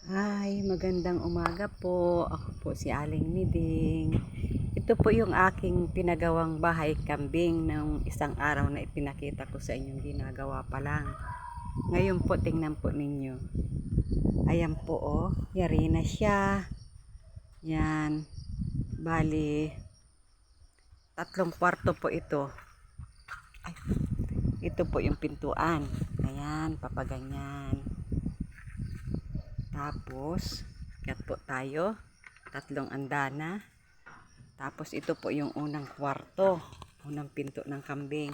Hi, magandang umaga po. Ako po si Aling Niding. Ito po yung aking pinagawang bahay kambing ng isang araw na ipinakita ko sa inyong ginagawa pa lang. Ngayon po, tingnan po ninyo. Ayan po, oh. Yari na siya. Yan. Bali, 3 kwarto po ito. Ay, ito po yung pintuan. Ayan, papaganyan. Tapos, akyat po tayo. 3 andana. Tapos, ito po yung unang kwarto. Unang pinto ng kambing.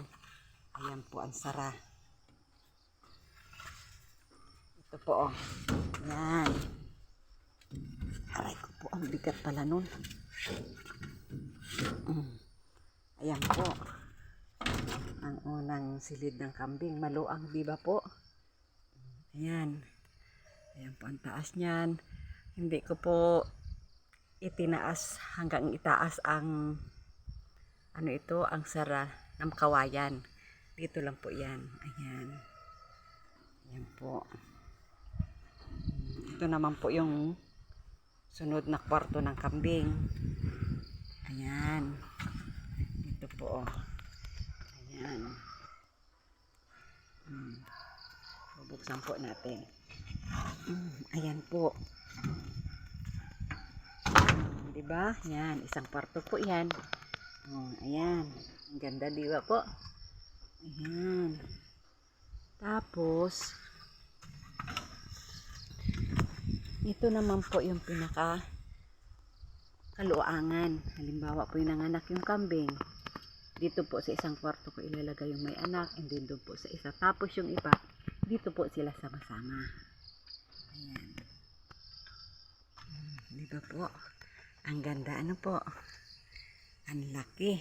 Ayan po ang sara. Ito po, oh. Ayan. Aray ko po, ang bigat pala nun. Ayan po. Ang unang silid ng kambing. Maluang, di ba po? Ayan. Ayan po ang taas niyan. Hindi ko po itinaas hanggang itaas ang ang sara ng kawayan. Dito lang po yan. Ayan. Ayan po. Ito naman po yung sunod na kwarto ng kambing. Ayan. Ito po. Ayan. Bubuksan po natin. Ayan po. Diba? Yan. Isang kwarto po yan. Ayan. Ang ganda, diba po? Ayan. Tapos, ito naman po yung pinaka kaluangan. Halimbawa po yung nanganak yung kambing. Dito po sa isang kwarto ko ilalagay yung may anak. And then doon po sa isa. Tapos yung iba, dito po sila sama-sama. Ayan. Diba po? Ang ganda, ano po? Ang laki.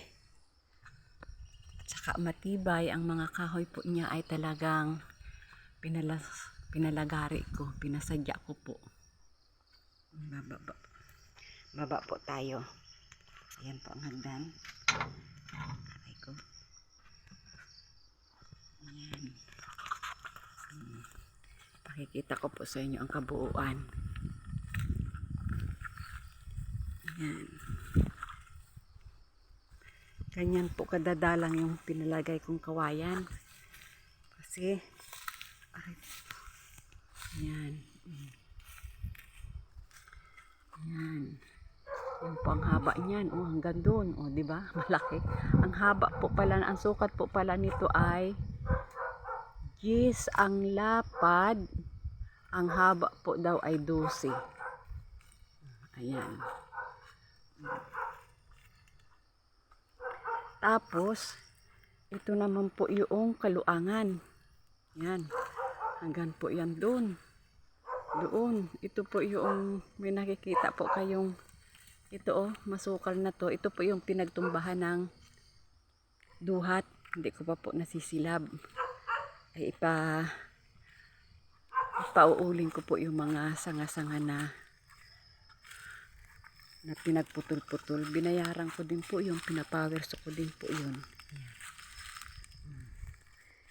At saka matibay. Ang mga kahoy po niya ay talagang pinalagari ko. Pinasadya ko po. Baba po tayo. Ayan po ang hagdan. Aray ko. Ayan. Pakikita ko po sa inyo ang kabuuan. Ayan. Ganyan po kadadalang yung pinalagay kong kawayan. Kasi, ayan. Ayan. Yan po ang haba niyan. Hanggang doon. Diba? Malaki. Ang haba po pala, ang sukat po pala nito ay 10 ang lapad. Ang haba po daw ay 12. Ayan. Tapos, ito naman po yung kaluangan. Yan. Hanggang po yan doon. Doon. Ito po yung may nakikita po kayong ito masukal na to. Ito po yung pinagtumbahan ng duhat. Hindi ko pa po nasisilab. Ay ipauuling ko po yung mga sanga-sanga na pinagputol-putol. Binayaran ko din po yung pinapowers ko din po yun.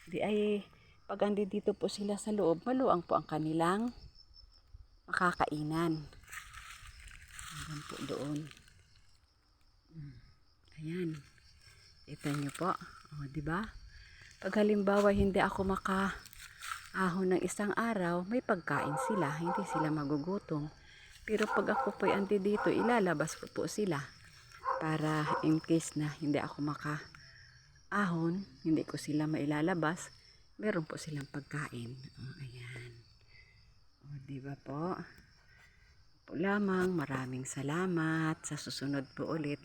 Di ay pag andi dito po sila sa loob, maluang po ang kanilang makakainan. Hanggang po doon. Ayan. Kita nyo po. Diba? Pag halimbawa hindi ako makaahon ng isang araw, may pagkain sila. Hindi sila magugutom. Pero pag ako po andi dito, ilalabas ko po sila. Para in case na hindi ako makaahon, hindi ko sila mailalabas, meron po silang pagkain. Ayan. Diba po? Po lamang, maraming salamat. Sa susunod po ulit.